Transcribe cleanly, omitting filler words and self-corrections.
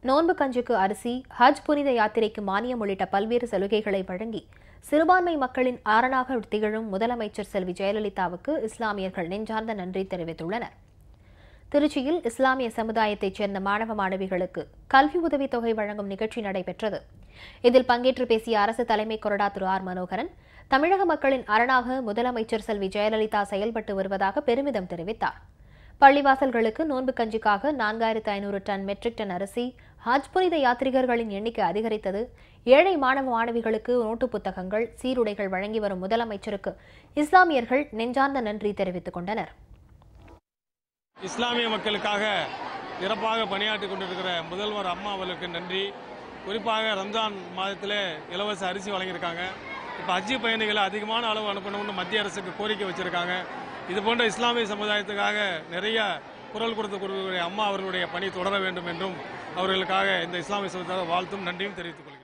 நோன்பு கஞ்சிக்கு அரிசி, ஹஜ் புனித யாத்திரைக்கு மானியம் உள்ளிட்ட பல்வேறு சலுகைகளை வழங்கி சிறுபான்மை மக்களின் ஆரணாக திகழும் முதலமைச்சர் செல்வி ஜெயலலிதாவுக்கு இஸ்லாமியர்கள் நெஞ்சார்ந்த நன்றி தெரிவித்துள்ளனர். திருச்சியில் இஸ்லாமிய சமுதாயத்தைச் சேர்ந்த மாணவ மாணவிகளுக்கு கல்வி உதவித்தொகை வழங்கும் நிகழ்ச்சி நடைபெற்றது. இதில் பங்கேற்று பேசிய அரசு தலைமை கொறடா திரு ஆர் மனோகரன், தமிழக மக்களின் அரணாக முதலமைச்சர் செல்வி ஜெயலலிதா செயல்பட்டு வருவதாக பெருமிதம் தெரிவித்தார். பள்ளிவாசல்களுக்கு நோன்பு கஞ்சிக்காக 4500 டன் மெட்ரிக் டன் அரிசி, ஹஜ் புனித யாத்ரீகர்களின் எண்ணிக்கை அதிகரித்தது, ஏழை மாணவ மாணவிகளுக்கு நோட்டு புத்தகங்கள், சீருடைகள் வழங்கி வரும் முதலமைச்சருக்கு இஸ்லாமியர்கள் நெஞ்சார்ந்த நன்றி தெரிவித்துக் கொண்டனர். இஸ்லாமிய மக்களுக்காக சிறப்பாக பணியாற்றிக் கொண்டிருக்கிற முதல்வர் அம்மா அவர்களுக்கு நன்றி. குறிப்பாக ரம்ஜான் மாதத்திலே இலவச அரிசி வழங்கியிருக்காங்க. இப்போ ஹஜ்ஜி பயணிகளை அதிகமான அளவு அனுப்பணும்னு மத்திய அரசுக்கு கோரிக்கை வச்சிருக்காங்க. இது போன்ற இஸ்லாமிய சமுதாயத்துக்காக நிறைய குரல் கொடுத்த அம்மா அவர்களுடைய பணி தொடர வேண்டும் என்றும் அவர்களுக்காக இந்த இஸ்லாமிய சமுதாய வாழ்த்தும் நன்றியும் தெரிவித்துக் கொள்கிறேன்.